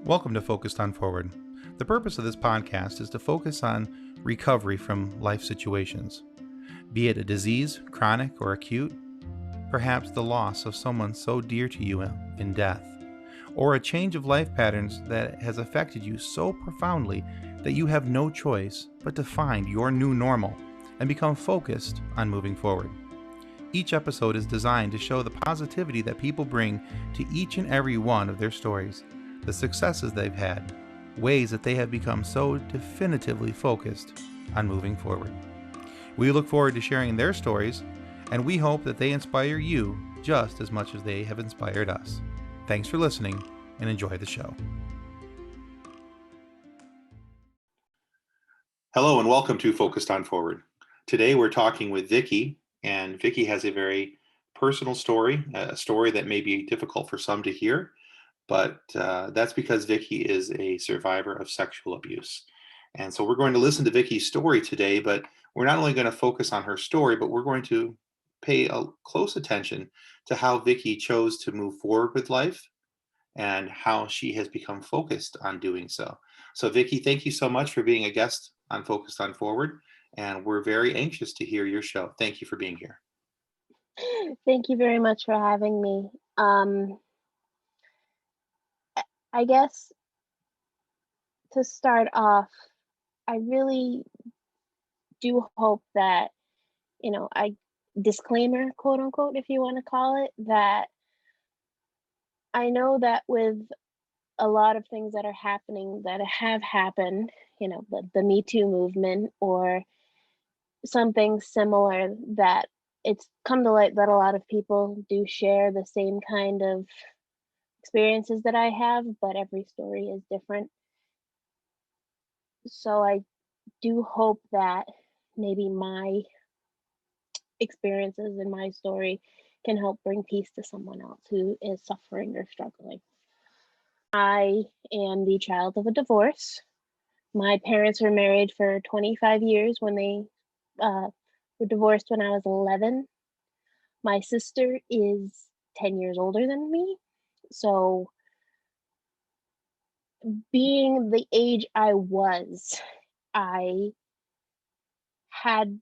Welcome to Focused on Forward. The purpose of this podcast is to focus on recovery from life situations, be it a disease, chronic or acute, perhaps the loss of someone so dear to you in death, or a change of life patterns that has affected you so profoundly that you have no choice but to find your new normal and become focused on moving forward. Each episode is designed to show the positivity that people bring to each and every one of their stories, the successes they've had, ways that they have become so definitively focused on moving forward. We look forward to sharing their stories, and we hope that they inspire you just as much as they have inspired us. Thanks for listening, and enjoy the show. Hello, and welcome to Focused on Forward. Today we're talking with Vicky, and Vicky has a very personal story, a story that may be difficult for some to hear. But that's because Vicky is a survivor of sexual abuse. And so we're going to listen to Vicky's story today, but we're not only going to focus on her story, but we're going to pay a close attention to how Vicky chose to move forward with life and how she has become focused on doing so. So Vicky, thank you so much for being a guest on Focused on Forward. And we're very anxious to hear your show. Thank you for being here. Thank you very much for having me. I guess to start off, I really do hope that, disclaimer, quote unquote, if you want to call it, that I know that with a lot of things that are happening, that have happened, the Me Too movement or something similar, that it's come to light that a lot of people do share the same kind of experiences that I have, but every story is different. So I do hope that maybe my experiences and my story can help bring peace to someone else who is suffering or struggling. I am the child of a divorce. My parents were married for 25 years when they were divorced when I was 11. My sister is 10 years older than me. So being the age I was, I had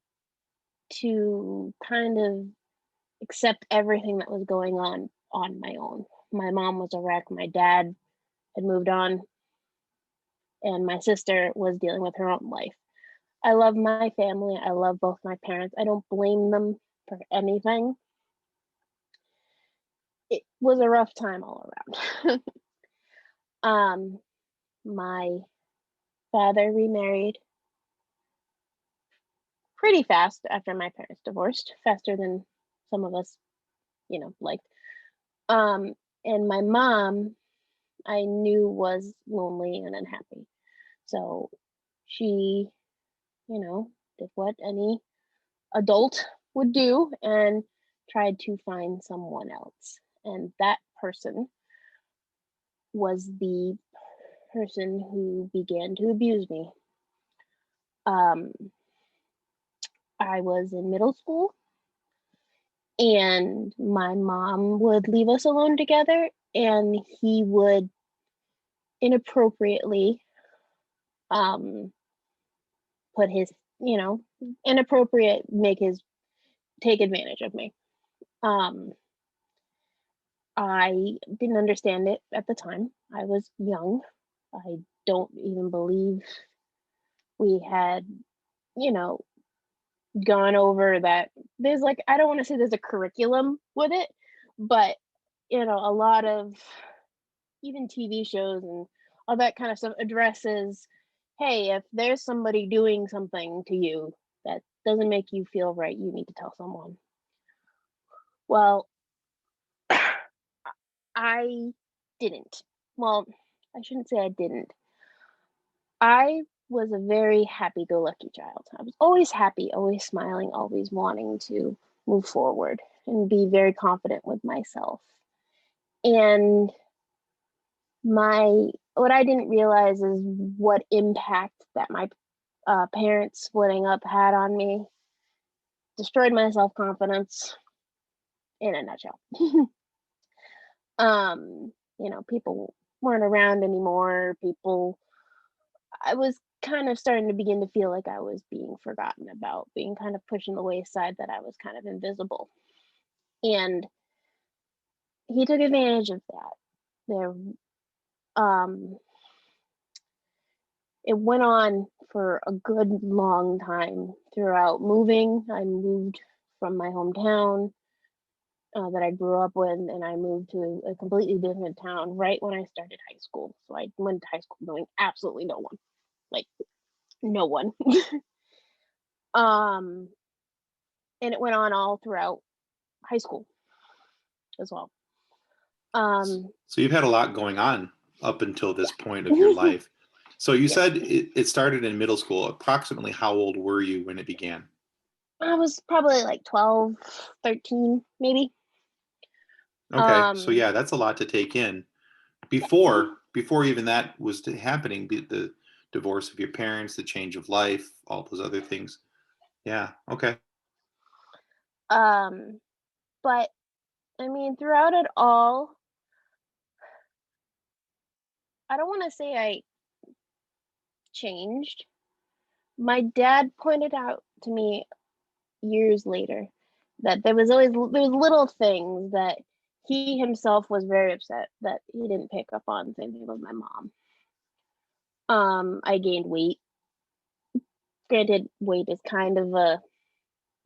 to kind of accept everything that was going on my own. My mom was a wreck, my dad had moved on, and my sister was dealing with her own life. I love my family. I love both my parents. I don't blame them for anything. It was a rough time all around. My father remarried pretty fast after my parents divorced, faster than some of us, liked. And my mom, I knew was lonely and unhappy. So she, did what any adult would do and tried to find someone else. And that person was the person who began to abuse me. I was in middle school, and my mom would leave us alone together, and he would inappropriately put his, take advantage of me. I didn't understand it at the time. I was young. I don't even believe we had, gone over that. There's I don't want to say there's a curriculum with it, but, a lot of even TV shows and all that kind of stuff addresses, hey, if there's somebody doing something to you that doesn't make you feel right, you need to tell someone. Well, I didn't. Well, I shouldn't say I didn't. I was a very happy-go-lucky child. I was always happy, always smiling, always wanting to move forward and be very confident with myself. And what I didn't realize is what impact that my parents splitting up had on me. Destroyed my self-confidence in a nutshell. People weren't around anymore. People, I was kind of starting to begin to feel like I was being forgotten about, being kind of pushed in the wayside, that I was kind of invisible. And he took advantage of that. There, um, it went on for a good long time throughout moving. I moved from my hometown that I grew up with, and I moved to a completely different town right when I started high school. So I went to high school knowing absolutely no one, like no one. um, and it went on all throughout high school as well. Um, So you've had a lot going on up until this point of your life. So you yes, said it started in middle school. Approximately how old were you when it began? I was probably like 12, 13, maybe. Okay, so Um, yeah, that's a lot to take in. yeah. Before even that was happening, the divorce of your parents, the change of life, all those other things. Yeah, okay. Um, but I mean, throughout it all, I don't want to say I changed. My dad pointed out to me years later that there was little things that he himself was very upset that he didn't pick up on. Same thing with my mom. I gained weight. Granted, weight is kind of a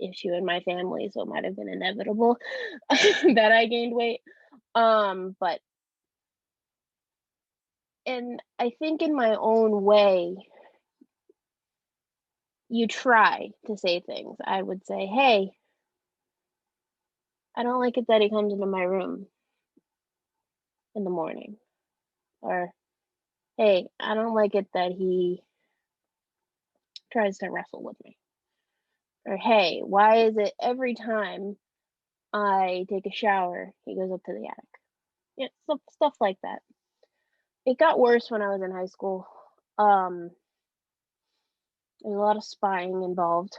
issue in my family, so it might have been inevitable that I gained weight. But and I think in my own way, you try to say things. I would say, "Hey, I don't like it that he comes into my room in the morning," or "Hey, I don't like it that he tries to wrestle with me," or "Hey, why is it every time I take a shower, he goes up to the attic?" Yeah, stuff like that. It got worse when I was in high school. Um, there's a lot of spying involved.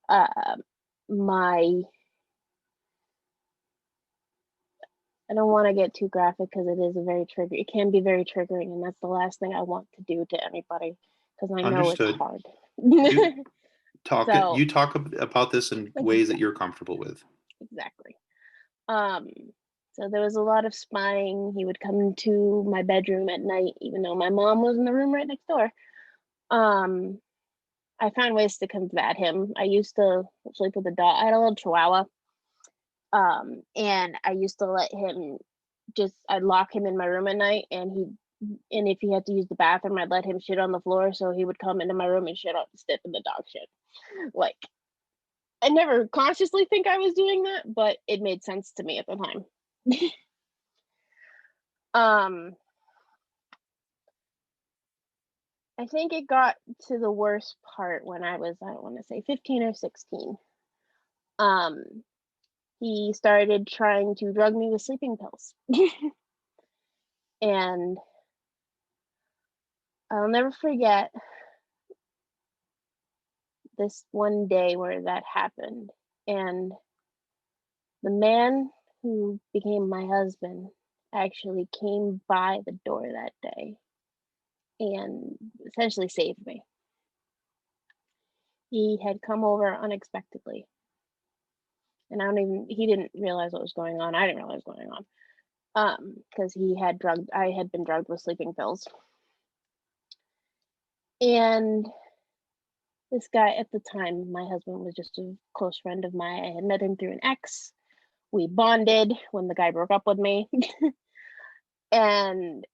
uh, my I don't want to get too graphic because it is a very trigger. It can be very triggering, and that's the last thing I want to do to anybody because I know it's Understood. hard. You So about this in ways that you're comfortable with. exactly. Um, so there was a lot of spying. He would come to my bedroom at night, even though my mom was in the room right next door. Um, I found ways to combat him. I used to sleep with a dog. I had a little chihuahua. And I used to let him I'd lock him in my room at night, and if he had to use the bathroom, I'd let him shit on the floor, so he would come into my room and step in the dog shit. Like, I never consciously think I was doing that, but it made sense to me at the time. um, I think it got to the worst part when I don't want to say 15 or 16. Um, he started trying to drug me with sleeping pills. And I'll never forget this one day where that happened. And the man who became my husband actually came by the door that day and essentially saved me. He had come over unexpectedly, and he didn't realize what was going on. I didn't realize what was going on. Because I had been drugged with sleeping pills. And this guy at the time, my husband, was just a close friend of mine. I had met him through an ex. We bonded when the guy broke up with me. And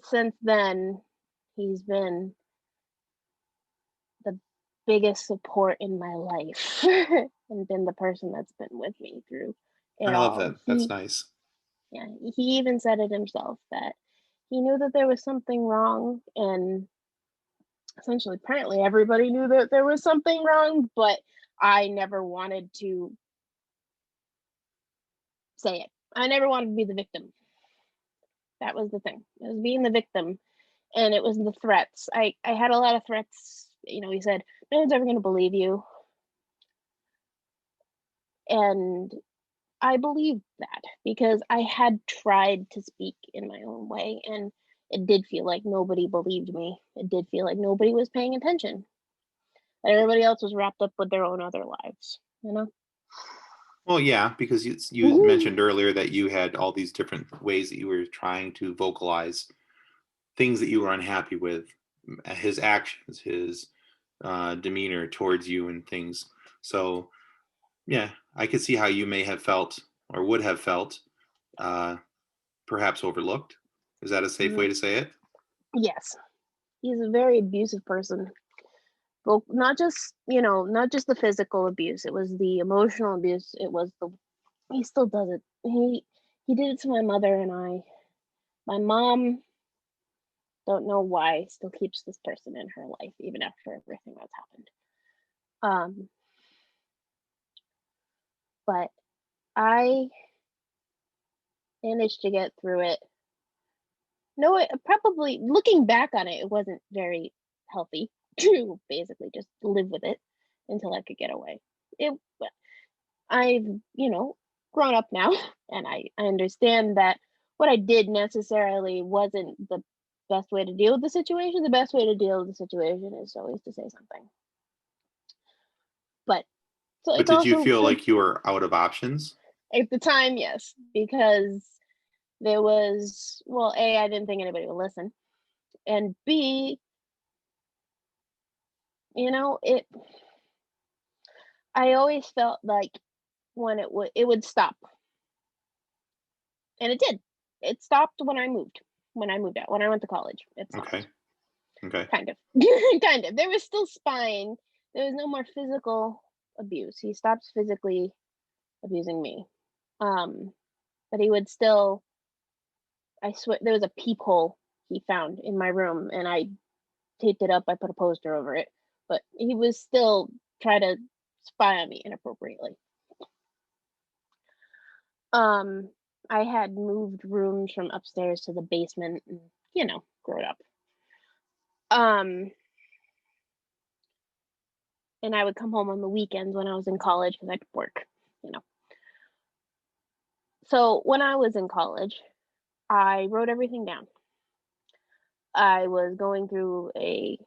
since then, he's been the biggest support in my life and been the person that's been with me through it I love all. that. That's nice. Yeah, he even said it himself that he knew that there was something wrong, and essentially, apparently, everybody knew that there was something wrong, but I never wanted to say it. I never wanted to be the victim. That was the thing. It was being the victim, and it was the threats. I had a lot of threats. He said, "No one's ever going to believe you," and I believe that because I had tried to speak in my own way, and it did feel like nobody believed me. It did feel like nobody was paying attention. That everybody else was wrapped up with their own other lives, you know? Well, yeah, because you Mhm. mentioned earlier that you had all these different ways that you were trying to vocalize things that you were unhappy with, his actions, his demeanor towards you, and things. So, yeah, I could see how you may have felt or would have felt uh, perhaps overlooked. Is that a safe way Mhm. to say it? Yes, he's a very abusive person. Well, not just, not just the physical abuse, it was the emotional abuse, it was the he still does it. He did it to my mother and I. My mom, don't know why, still keeps this person in her life even after everything that's happened. Um, but I managed to get through it. No, it probably looking back on it, it wasn't very healthy to basically just live with it until I could get away. It I've, grown up now and I understand that what I did necessarily wasn't the best way to deal with the situation. The best way to deal with the situation is always to say something. But so But it's did you also feel good like you were out of options? at the time, yes, because there was, well, A, I didn't think anybody would listen. And B, it I always felt like when it would stop. And it did. It stopped when I moved. When I moved out, when I went to college, it Okay. stopped. Okay. Kind of. Kind of. There was still spying. There was no more physical abuse. He stopped physically abusing me. Um, but he would still, I swear, there was a peephole he found in my room and I taped it up. I put a poster over it. But he was still trying to spy on me inappropriately. Um, I had moved rooms from upstairs to the basement and, grown up. Um, and I would come home on the weekends when I was in college because I could work, you know. So when I was in college, I wrote everything down. I was going through a,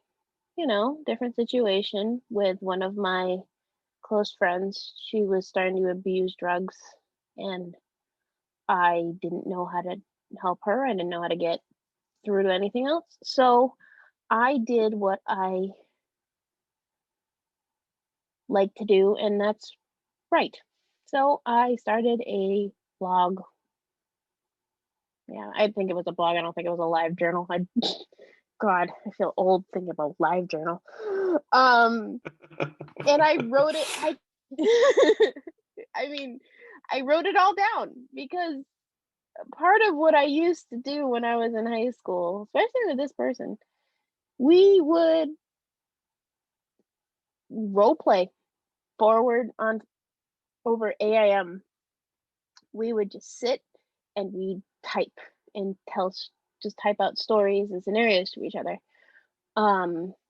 different situation with one of my close friends. She was starting to abuse drugs, and I didn't know how to help her. I didn't know how to get through to anything else. So I did what I like to do, and that's write. So I started a blog. Yeah, I think it was a blog. I don't think it was a live journal. God, I feel old thinking about live journal. Um, and I wrote it. I mean, I wrote it all down because part of what I used to do when I was in high school, especially with this person, we would role play forward on over AIM. We would just sit and we'd type and just type out stories and scenarios to each other.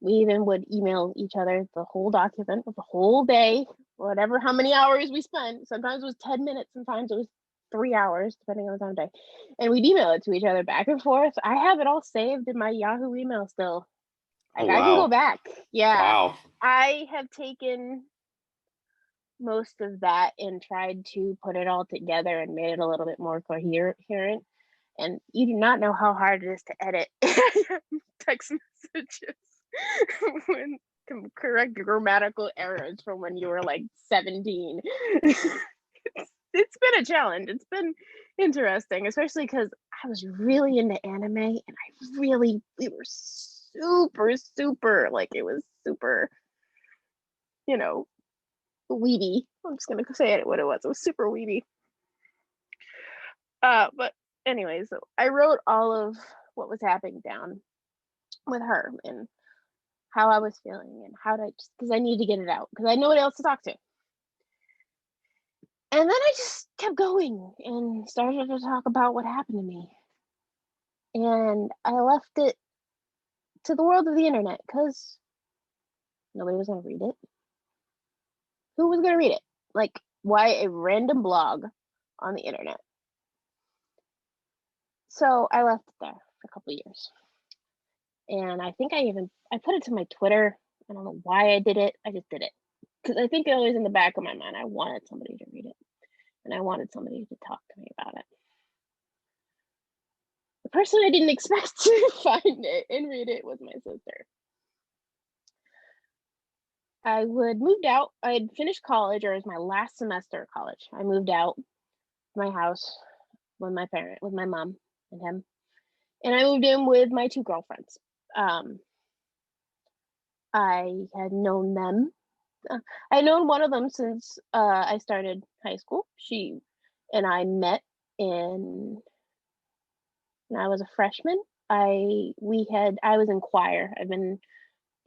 We even would email each other the whole document of the whole day, whatever, how many hours we spent. Sometimes it was 10 minutes, sometimes it was 3 hours, depending on the time of day. And we'd email it to each other back and forth. I have it all saved in my Yahoo email still. Oh, Like I can go wow. back. Yeah. Wow. I have taken most of that and tried to put it all together and made it a little bit more coherent. And you do not know how hard it is to edit text messages when correct grammatical errors from when you were like 17. It's been a challenge. It's been interesting, especially because I was really into anime and we were super, super, like it was super, you know, weedy. I'm just gonna say it what it was. It was super weedy. But anyways, so I wrote all of what was happening down with her and how I was feeling and how to just because I needed to get it out because I had nobody else to talk to. And then I just kept going and started to talk about what happened to me. And I left it to the world of the internet because nobody was going to read it. Who was going to read it? Like, why a random blog? on the internet. So I left it there for a couple years. And I think I put it to my Twitter. I don't know why I did it. I just did it. Because I think it was in the back of my mind. I wanted somebody to read it. And I wanted somebody to talk to me about it. The person I didn't expect to find it and read it was my sister. I would moved out. I had finished college, or it was my last semester of college. I moved out of my house with my mom and him. And I moved in with my two girlfriends. I had known them. I had known one of them since I started high school. She and I met when I was a freshman. I was in choir. I've been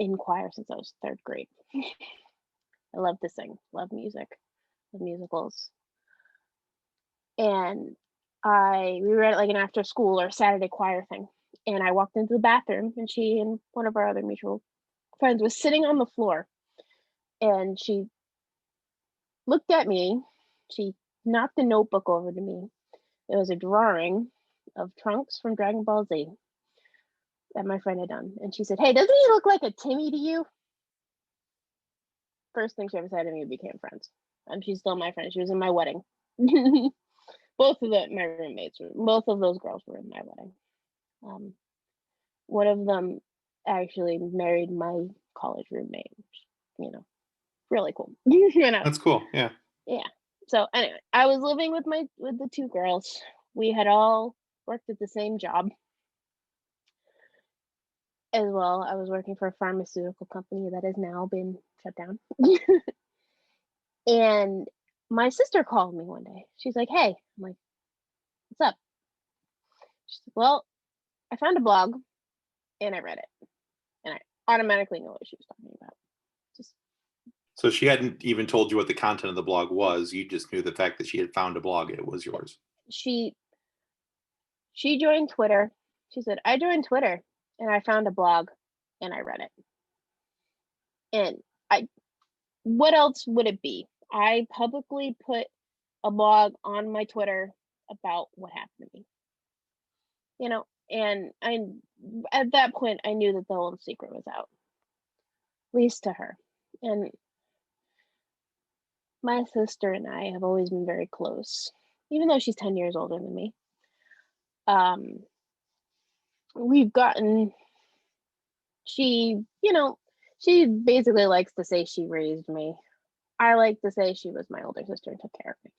in choir since I was third grade. I love to sing, love music, love musicals. And we were at like an after school or Saturday choir thing. And I walked into the bathroom and she and one of our other mutual friends was sitting on the floor. And she looked at me. She knocked the notebook over to me. It was a drawing of Trunks from Dragon Ball Z that my friend had done. And she said, "Hey, doesn't he look like a Timmy to you?" First thing she ever said to me, we became friends. And she's still my friend. She was in my wedding. Both of my roommates, both of those girls were in my wedding. One of them actually married my college roommate, which, really cool. That's cool. Yeah. Yeah. So anyway, I was living with the two girls. We had all worked at the same job as well. I was working for a pharmaceutical company that has now been shut down. And my sister called me one day. She's like, "Hey." I'm like, "What's up?" She's like, "Well, I found a blog and I read it." And I automatically know what she was talking about. So she hadn't even told you what the content of the blog was. You just knew the fact that she had found a blog. It was yours. She joined Twitter. She said, "I joined Twitter and I found a blog and I read it." And what else would it be? I publicly put a blog on my Twitter about what happened to me. And at that point I knew that the whole secret was out. At least to her. And my sister and I have always been very close, even though she's 10 years older than me. She basically likes to say she raised me. I like to say she was my older sister and took care of me.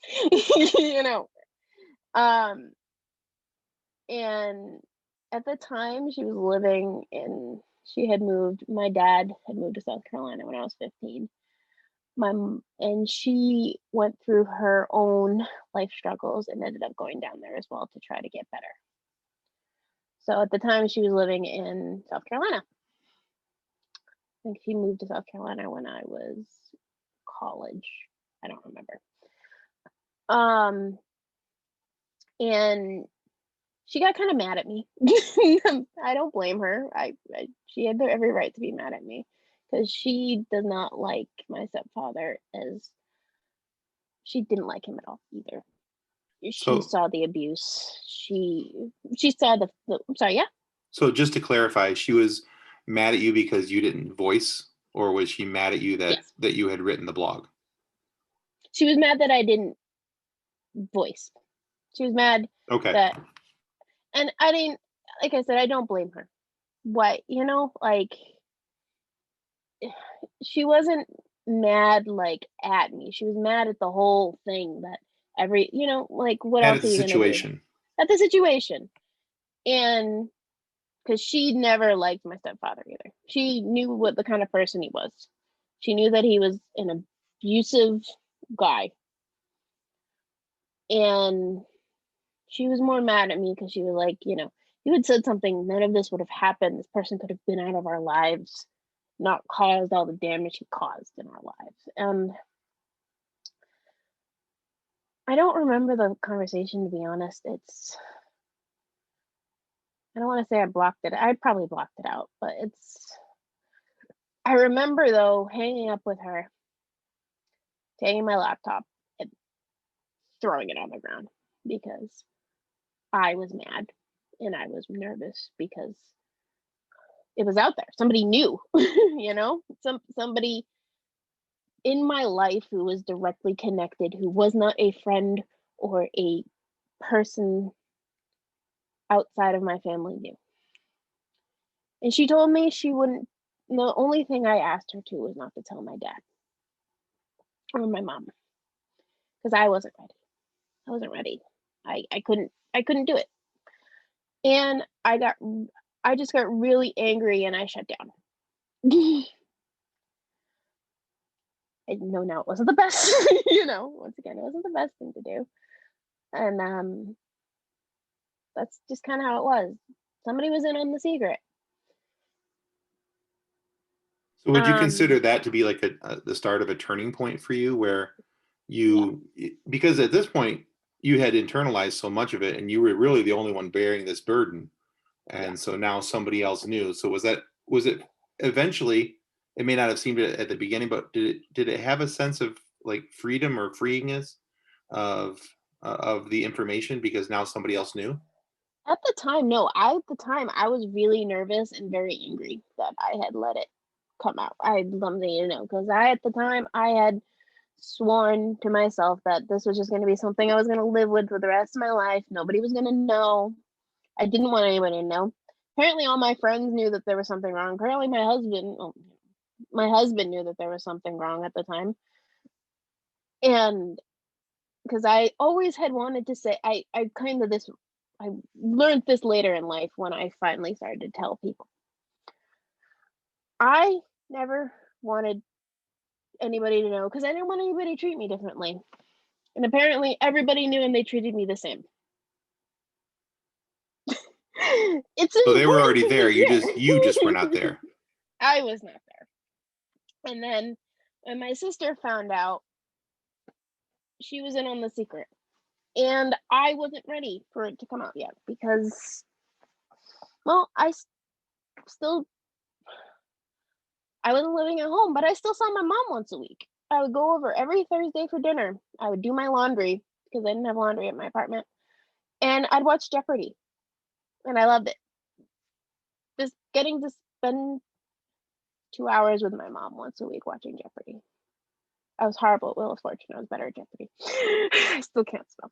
And at the time my dad had moved to South Carolina when I was 15. And she went through her own life struggles and ended up going down there as well to try to get better. So at the time she was living in South Carolina. I think she moved to South Carolina when I was college. I don't remember. And she got kind of mad at me. I don't blame her. She had every right to be mad at me because she does not like my stepfather she didn't like him at all either. She saw the abuse. She saw the I'm sorry, yeah. So just to clarify, she was mad at you because you didn't voice, or was she mad at you that you had written the blog? She was mad that I didn't voice. She was mad that, and I didn't, like I said, I don't blame her. What, she wasn't mad at me. She was mad at the whole thing, that what else are you gonna do? At the situation. And because she never liked my stepfather either. She knew what the kind of person he was. She knew that he was an abusive guy. And she was more mad at me because she was like, you had said something, none of this would have happened. This person could have been out of our lives, not caused all the damage he caused in our lives. And I don't remember the conversation, to be honest. I don't want to say I blocked it. I probably blocked it out, but I remember though hanging up with her, taking my laptop at throwing it on the ground because I was mad and I was nervous because it was out there. Somebody knew, somebody in my life who was directly connected, who was not a friend or a person outside of my family knew. And she told me she wouldn't, the only thing I asked her to was not to tell my dad or my mom because I wasn't ready. I wasn't ready. I couldn't do it. And I just got really angry and I shut down. I know now it wasn't the best, once again, it wasn't the best thing to do. And that's just kind of how it was. Somebody was in on the secret. So would you consider that to be like the start of a turning point for you where because at this point you had internalized so much of it and you were really the only one bearing this burden. And so now somebody else knew. So was it eventually, it may not have seemed it at the beginning, but did it have a sense of like freedom or freeingness of the information because now somebody else knew? At the time, no. At the time, I was really nervous and very angry that I had let it come out. I had something, because at the time, I had sworn to myself that this was just going to be something I was going to live with for the rest of my life. Nobody was going to know. I didn't want anybody to know. Apparently, all my friends knew that there was something wrong. Apparently, my husband knew that there was something wrong at the time. And because I always had wanted to say, I learned this later in life when I finally started to tell people. I never wanted anybody to know because I didn't want anybody to treat me differently. And apparently everybody knew and they treated me the same. So they were already there. You just were not there. I was not there. And then when my sister found out, she was in on the secret. And I wasn't ready for it to come out yet because, well, I wasn't living at home, but I still saw my mom once a week. I would go over every Thursday for dinner. I would do my laundry because I didn't have laundry at my apartment. And I'd watch Jeopardy. And I loved it. Just getting to spend 2 hours with my mom once a week watching Jeopardy. I was horrible at Wheel of Fortune. I was better at Jeopardy. I still can't spell.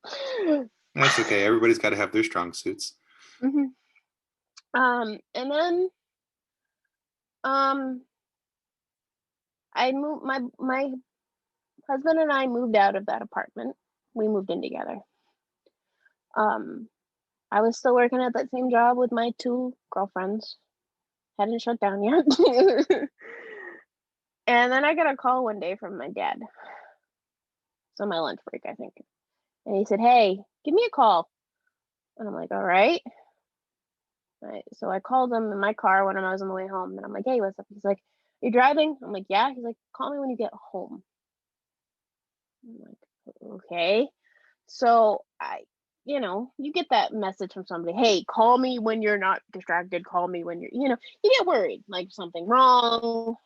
That's okay. Everybody's got to have their strong suits. Mm-hmm. And then I moved, my husband and I moved out of that apartment. We moved in together. I was still working at that same job with my 2 girlfriends. Hadn't shut down yet. And then I got a call one day from my dad. So my lunch break, I think. And he said, "Hey, give me a call." And I'm like, "All right." So I called him in my car when I was on the way home. And I'm like, "Hey, what's up?" He's like, "You driving?" I'm like, "Yeah." He's like, "Call me when you get home." I'm like, "Okay." So you get that message from somebody, "Hey, call me when you're not distracted. Call me when you get worried, like something wrong.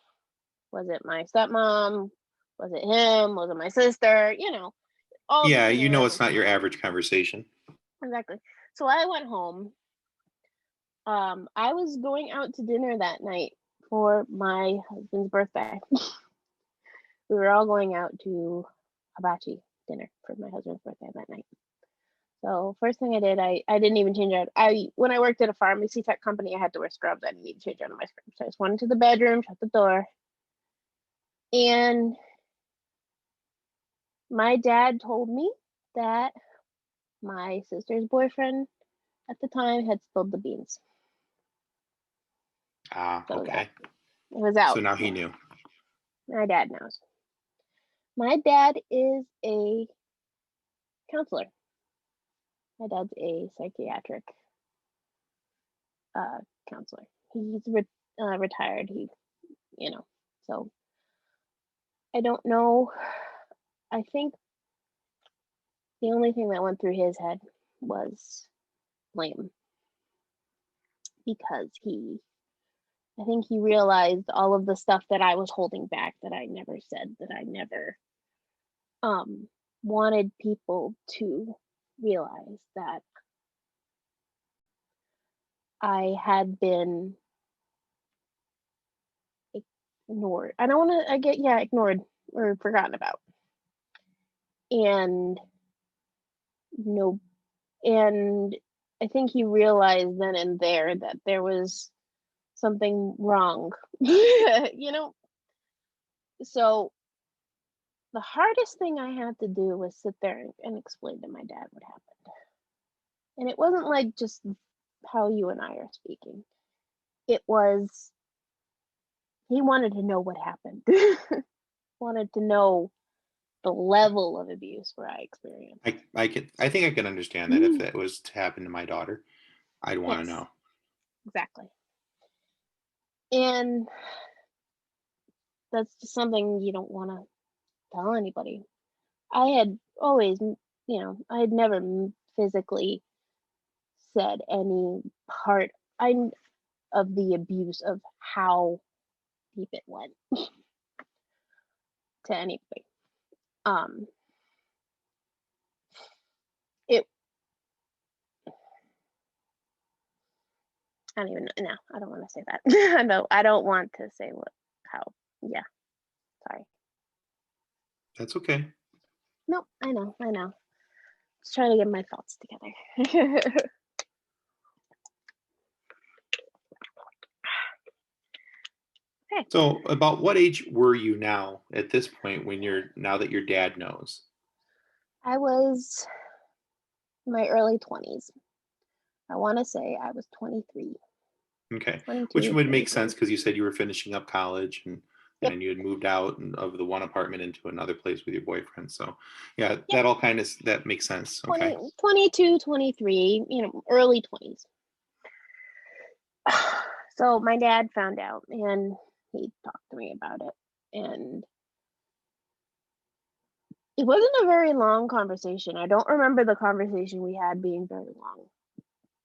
Was it my stepmom? Was it him? Was it my sister? All the scenarios. It's not your average conversation. Exactly. So I went home. I was going out to dinner that night for my husband's birthday. We were all going out to hibachi dinner for my husband's birthday that night. So first thing I did, I didn't even change out. When I worked at a pharmacy tech company, I had to wear scrubs. I didn't need to change out of my scrubs. So I just went into the bedroom, shut the door, and my dad told me that my sister's boyfriend at the time had spilled the beans. Okay. It was out. So now he knew. My dad knows. My dad is a counselor. My dad's a psychiatric counselor. He's retired. So I don't know. I think the only thing that went through his head was blame because I think he realized all of the stuff that I was holding back, that I never said, that I never wanted people to realize that I had been ignored. I don't want to, I get, yeah, ignored or forgotten about. And no, and I think he realized then and there that there was something wrong. You know, so the hardest thing I had to do was sit there and explain to my dad what happened. And it wasn't like just how you and I are speaking. It was, he wanted to know what happened. Wanted to know the level of abuse where I experienced. I think I can understand that if that was to happen to my daughter, I'd want to Yes, know. exactly. And that's just something you don't want to tell anybody. I had always, I had never physically said any part of the abuse of how deep it went to anybody. It, I don't even know. No, I don't want to say that. No, I don't want to say how. Yeah, sorry. That's okay. No, I know. Just trying to get my thoughts together. Okay. So about what age were you now at this point now that your dad knows? I was my early 20s. I want to say I was 23, Okay. 22, Which would make 23. sense because you said you were finishing up college and Yep. you had moved out of the one apartment into another place with your boyfriend. So yeah, Yep. that all kind of that makes sense. Okay. 22, 23, early 20s. So my dad found out and he talked to me about it. And it wasn't a very long conversation. I don't remember the conversation we had being very long,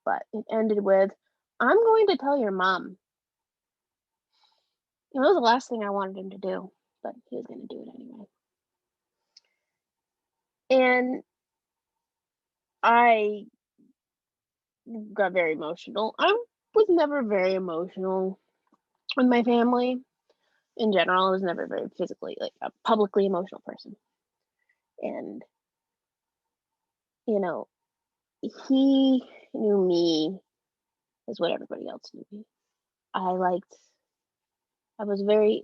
but it ended with, I'm going to tell your mom. It was the last thing I wanted him to do, but he was going to do it anyway. And I got very emotional. I was never very emotional with my family in general. I was never very physically, like a publicly emotional person. And, he knew me as what everybody else knew me. I was a very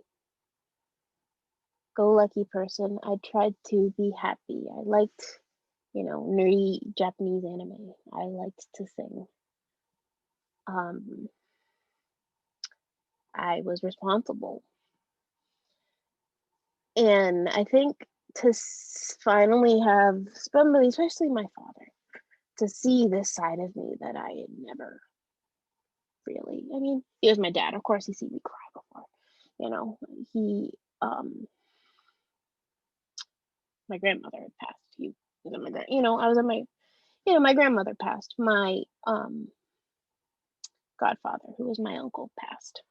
go lucky person. I tried to be happy. I liked, nerdy Japanese anime. I liked to sing. I was responsible. And I think to finally have somebody, especially my father, to see this side of me that I had never really. I mean, he was my dad. Of course, he's seen me cry before. He, my grandmother had passed. He was at my, I was at my, my grandmother passed. My godfather, who was my uncle, passed.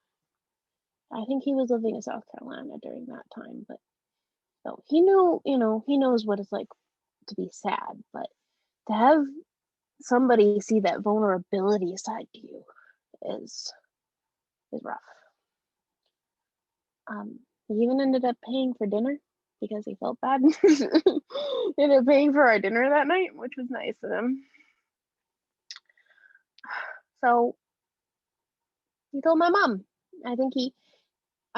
I think he was living in South Carolina during that time, but so he knew, he knows what it's like to be sad, but to have somebody see that vulnerability side to you is rough. He even ended up paying for dinner because he felt bad. He ended up paying for our dinner that night, which was nice of him. So he told my mom. I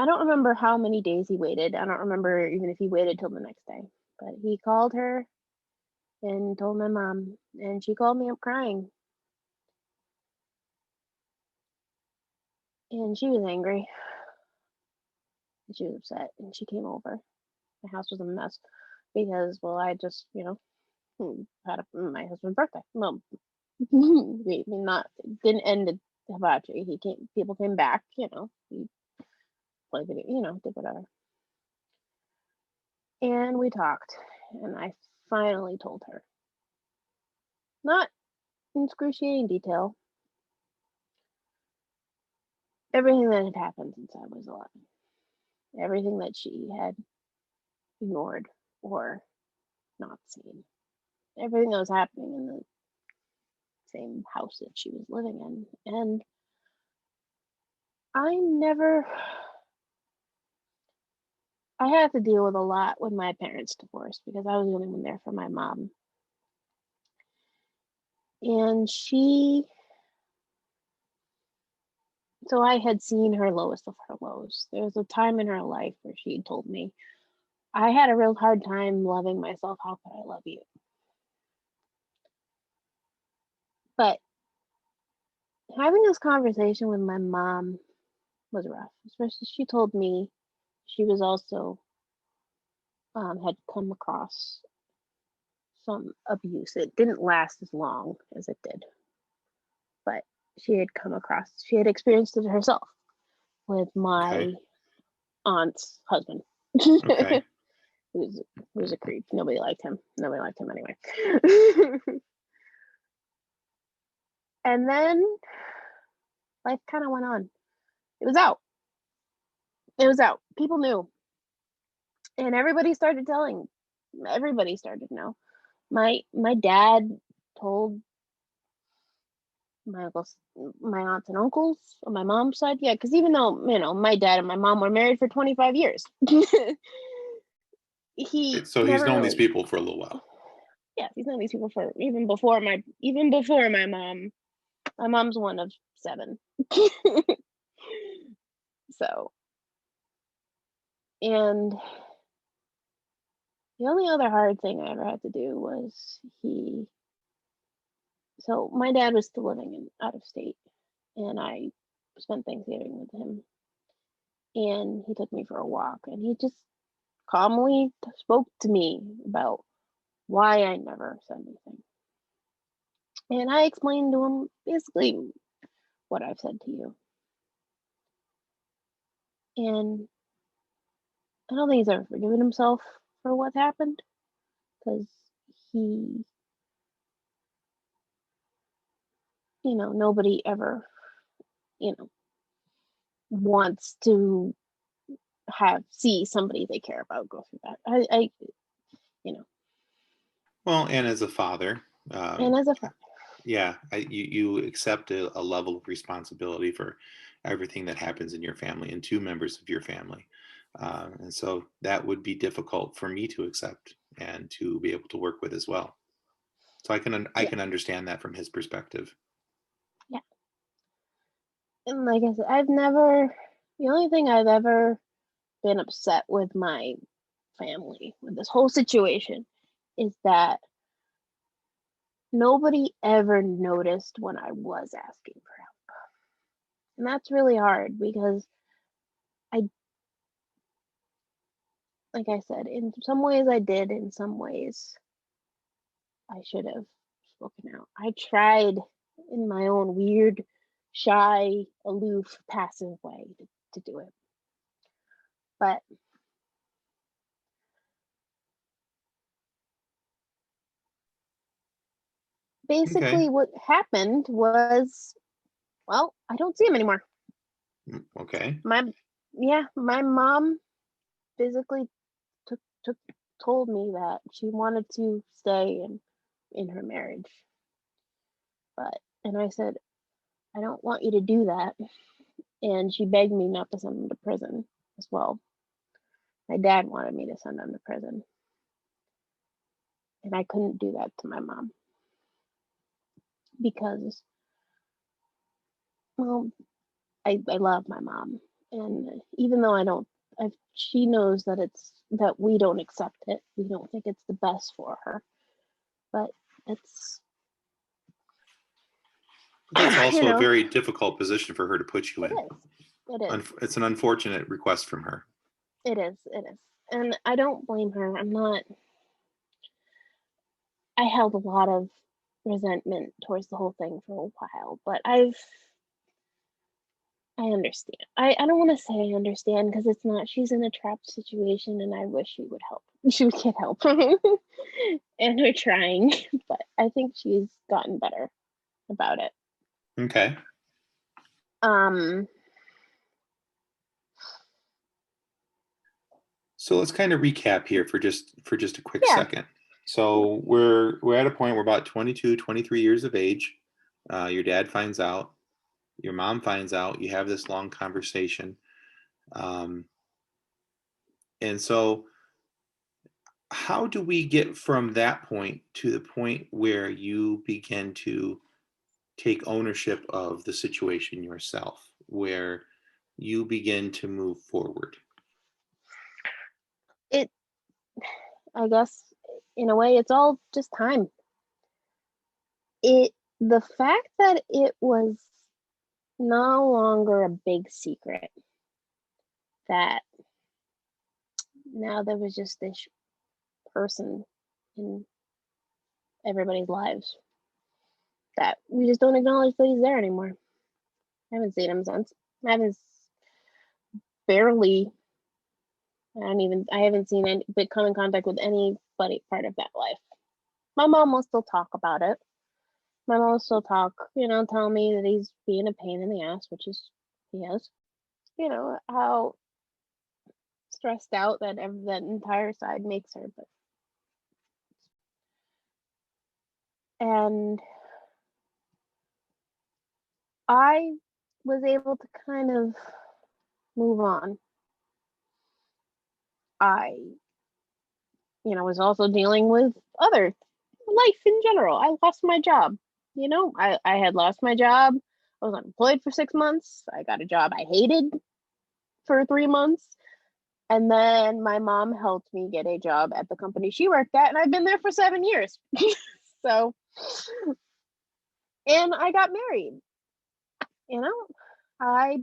don't remember how many days he waited. I don't remember even if he waited till the next day, but he called her and told my mom, and she called me up crying. And she was angry. And she was upset, and she came over. My house was a mess because, well, I just, had my husband's birthday. Well, we didn't end the hibachi. People came back, he played video, did whatever. And we talked, and I finally told her, not in excruciating detail, everything that had happened since I was 11, everything that she had ignored or not seen. Everything that was happening in the same house that she was living in. And I had to deal with a lot with my parents' divorce because I was the only one there for my mom. And so I had seen her lowest of her lows. There was a time in her life where she had told me, I had a real hard time loving myself. How could I love you? But having this conversation with my mom was rough. Especially she told me she was also had come across some abuse. It didn't last as long as it did, but she had experienced it herself with my aunt's husband. Okay. who was a creep. Nobody liked him anyway. And then life kind of went on. It was out. People knew. And everybody started to know. My dad told my uncles, my aunts and uncles on my mom's side. Yeah, because even though, my dad and my mom were married for 25 years, he So he's never known really, these people for a little while. Yeah, he's known these people for even before my mom. My mom's one of 7. So, and the only other hard thing I ever had to do was so my dad was still living out of state, and I spent Thanksgiving with him, and he took me for a walk, and he just calmly spoke to me about why I never said anything. And I explained to him basically what I've said to you. And I don't think he's ever forgiven himself for what happened, because he, nobody ever, wants to see somebody they care about go through that. I Well, and as a father, and as a friend. yeah, you accept a level of responsibility for everything that happens in your family and 2 members of your family. And so that would be difficult for me to accept and to be able to work with as well. So I can understand that from his perspective. Yeah. And like I said, the only thing I've ever been upset with my family with this whole situation is that nobody ever noticed when I was asking for help. And that's really hard because like I said, in some ways I did, in some ways I should have spoken out. I tried in my own weird, shy, aloof, passive way to do it. But basically what happened was, well, I don't see him anymore. Okay. My mom physically told me that she wanted to stay in her marriage. And I said, I don't want you to do that. And she begged me not to send him to prison as well. My dad wanted me to send him to prison. And I couldn't do that to my mom. Because, well, I love my mom. And even though she knows that we don't accept it. We don't think it's the best for her. But that's also a very difficult position for her to put you in. It is. It's an unfortunate request from her. It is. And I don't blame her. I held a lot of resentment towards the whole thing for a while, but I understand. I don't want to say I understand because it's not, she's in a trapped situation and I wish she would help. She would get help. And we're trying, but I think she's gotten better about it. Okay. So let's kind of recap here for just a quick second. So we're at a point, we're about 22, 23 years of age. Your dad finds out, your mom finds out, you have this long conversation. And so how do we get from that point to the point where you begin to take ownership of the situation yourself, where you begin to move forward? It, I guess, in a way, it's all just time. The fact that it was no longer a big secret, that now there was just this person in everybody's lives that we just don't acknowledge that he's there anymore. I haven't seen him since. I haven't barely. I haven't seen any, but come in contact with anybody part of that life. My mom will still talk about it. My mom will still talk, tell me that he's being a pain in the ass, which is, he is. How stressed out that entire side makes her. And I was able to kind of move on. I, was also dealing with other life in general. I lost my job. I had lost my job. I was unemployed for 6 months. I got a job I hated for 3 months. And then my mom helped me get a job at the company she worked at, and I've been there for 7 years. So, and I got married. I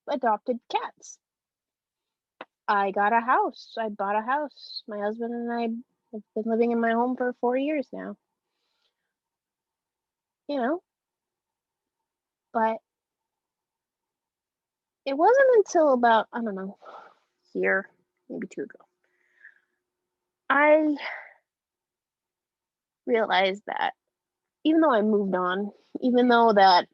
adopted cats. I got a house. I bought a house. My husband and I have been living in my home for 4 years now. But it wasn't until about, I don't know, year, maybe 2 ago, I realized that even though I moved on, even though that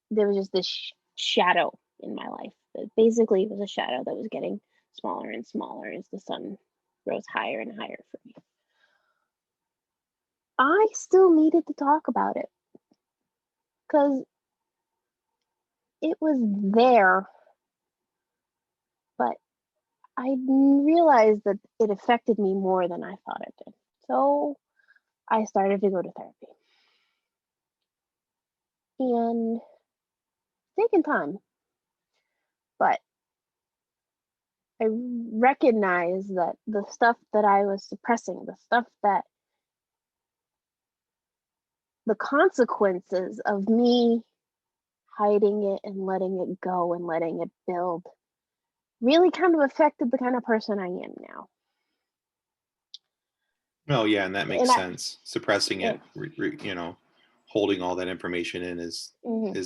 there was just this shadow in my life that basically was a shadow that was getting smaller and smaller as the sun rose higher and higher for me. I still needed to talk about it because it was there, but I realized that it affected me more than I thought it did. So I started to go to therapy. And it's taken time, but I recognized that the stuff that I was suppressing, the consequences of me hiding it and letting it go and letting it build really kind of affected the kind of person I am now. Oh, yeah, and that makes And sense. Suppressing it, holding all that information in is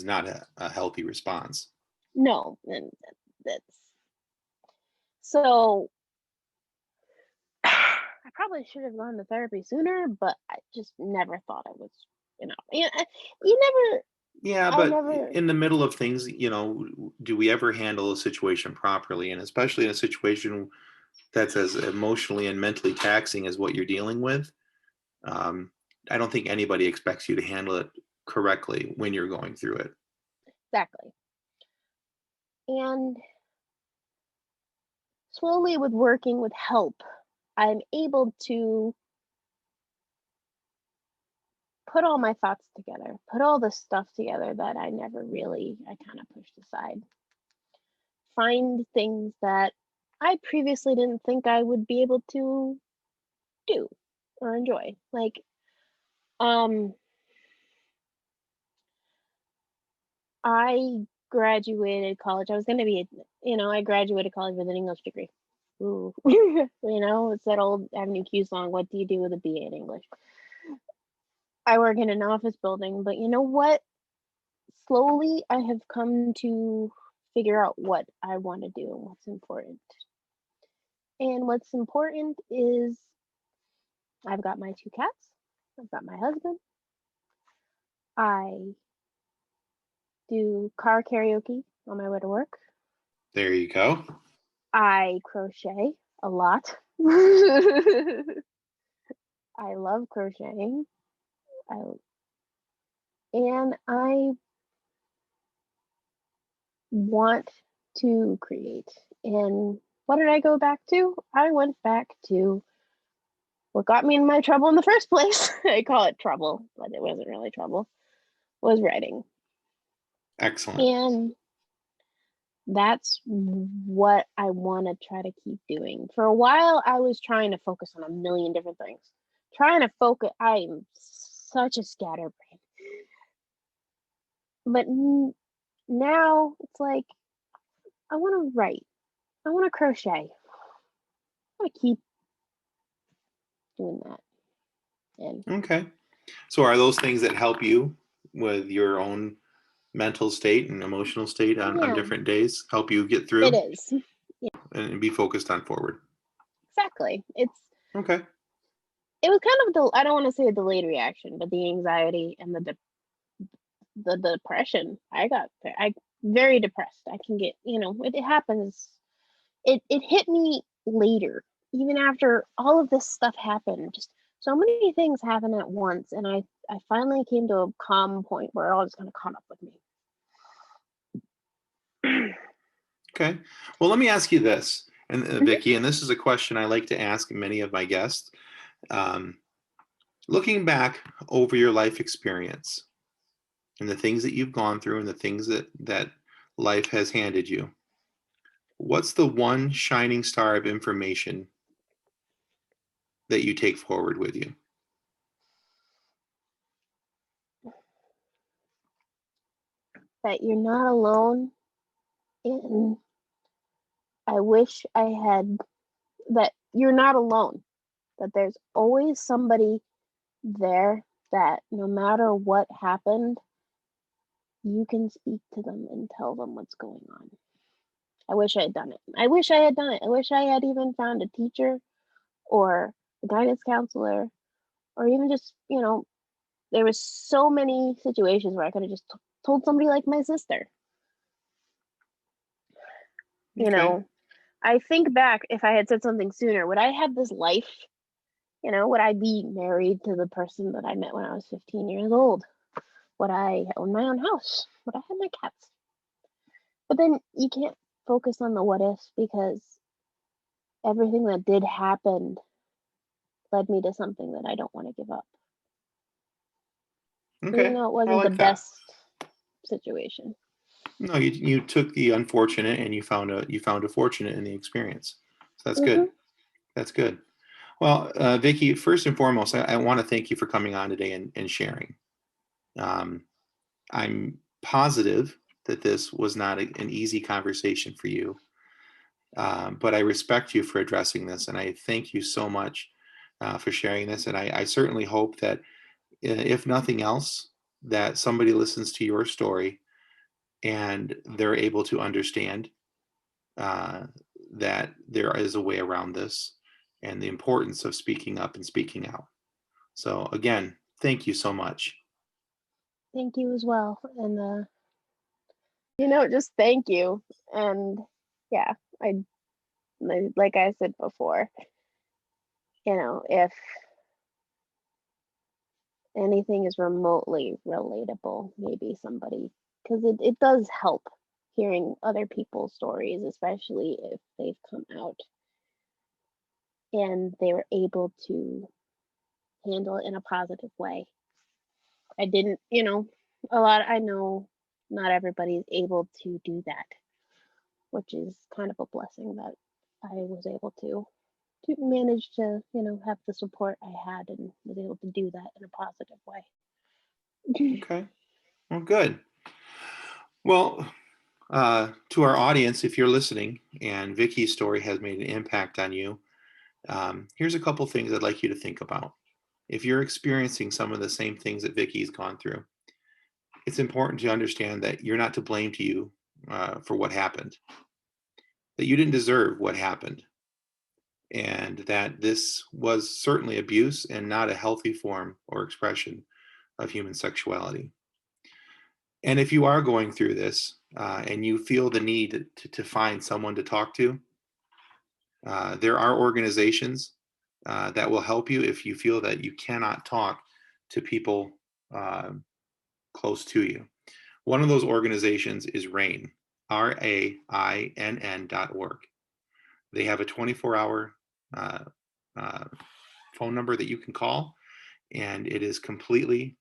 not a healthy response. No, and that's so. I probably should have gone to therapy sooner, but I just never thought it was enough. You never. Yeah, but in the middle of things, do we ever handle a situation properly? And especially in a situation that's as emotionally and mentally taxing as what you're dealing with, I don't think anybody expects you to handle it correctly when you're going through it. Exactly. And slowly, with working with help, I'm able to put all my thoughts together, put all the stuff together that I kind of pushed aside. Find things that I previously didn't think I would be able to do or enjoy. Like, I graduated college. I was going to be, I graduated college with an English degree. Ooh, it's that old Avenue Q song. What do you do with a BA in English? I work in an office building, but you know what? Slowly, I have come to figure out what I want to do and what's important. And what's important is I've got my 2 cats. I've got my husband. I do car karaoke on my way to work. There you go. I crochet a lot. I love crocheting. I, and I want to create. And what did I go back to? I went back to what got me in my trouble in the first place. I call it trouble, but it wasn't really trouble. Was writing. Excellent. And that's what I want to try to keep doing. For a while, I was trying to focus on a million different things. Trying to focus, I'm such a scatterbrain. But now it's like, I want to write. I want to crochet. I want to keep doing that. And Okay. So are those things that help you with your own mental state and emotional state on yeah, different days, help you get it through is. and be focused on forward? Exactly. Okay. It was kind of I don't want to say a delayed reaction, but the anxiety and the depression. I very depressed. I can get, it happens. It hit me later, even after all of this stuff happened. Just so many things happen at once, and I finally came to a calm point where it all just kind of caught up with me. Okay. Well, let me ask you this, and Vicky, and this is a question I like to ask many of my guests. Um, Looking back over your life experience and the things that you've gone through and the things that life has handed you, what's the one shining star of information that you take forward with you? That you're not alone, and I wish I had that you're not alone. That there's always somebody there that no matter what happened, you can speak to them and tell them what's going on. I wish I had done it. I wish I had done it. I wish I had even found a teacher or a guidance counselor, or even just, there was so many situations where I could have just told somebody like my sister. Okay. I think back, if I had said something sooner, would I have this life? Would I be married to the person that I met when I was 15 years old? Would I own my own house? Would I have my cats? But then you can't focus on the what ifs, because everything that did happen led me to something that I don't want to give up. Even Okay. though it I wasn't the like that. best situation. No, you took the unfortunate and you found a fortunate in the experience. So that's Mm-hmm. good. That's good. Well, Vicky, first and foremost, I want to thank you for coming on today and sharing. Um, I'm positive that this was not an easy conversation for you, but I respect you for addressing this, and I thank you so much for sharing this. And I certainly hope that, if nothing else, that somebody listens to your story and they're able to understand uh, that there is a way around this and the importance of speaking up and speaking out. So, again, thank you so much. Thank you as well. And, just thank you. And yeah, I, like I said before, if anything is remotely relatable, maybe somebody, because it does help hearing other people's stories, especially if they've come out and they were able to handle it in a positive way. I didn't, I know not everybody's able to do that, which is kind of a blessing that I was able to manage to, have the support I had and was able to do that in a positive way. Okay. Well, good. Well, to our audience, if you're listening and Vicky's story has made an impact on you, here's a couple things I'd like you to think about. If you're experiencing some of the same things that Vicky's gone through, it's important to understand that you're not to blame to you for what happened, that you didn't deserve what happened, and that this was certainly abuse and not a healthy form or expression of human sexuality. And if you are going through this and you feel the need to find someone to talk to, There are organizations that will help you if you feel that you cannot talk to people close to you. One of those organizations is RAINN, RAINN.org. They have a 24-hour phone number that you can call, and it is completely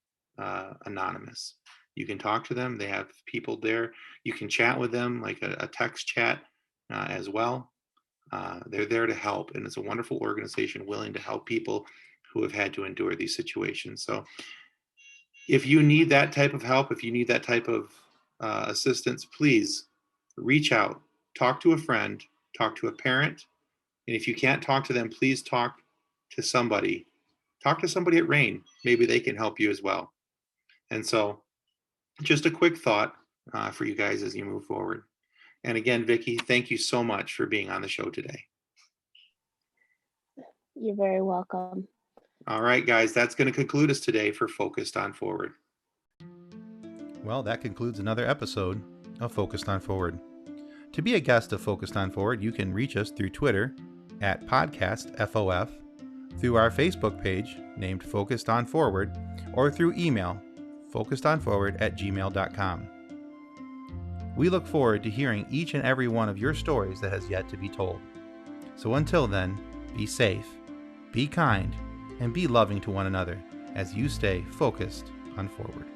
anonymous. You can talk to them. They have people there. You can chat with them, like a text chat as well. They're there to help, and it's a wonderful organization willing to help people who have had to endure these situations. So if you need that type of help, if you need that type of assistance, please reach out, talk to a friend, talk to a parent. And if you can't talk to them, please talk to somebody. Talk to somebody at RAINN. Maybe they can help you as well. And so just a quick thought for you guys as you move forward. And again, Vicky, thank you so much for being on the show today. You're very welcome. All right, guys, that's going to conclude us today for Focused on Forward. Well, that concludes another episode of Focused on Forward. To be a guest of Focused on Forward, you can reach us through Twitter at podcastfof, through our Facebook page named Focused on Forward, or through email focusedonforward@gmail.com. We look forward to hearing each and every one of your stories that has yet to be told. So until then, be safe, be kind, and be loving to one another as you stay focused on forward.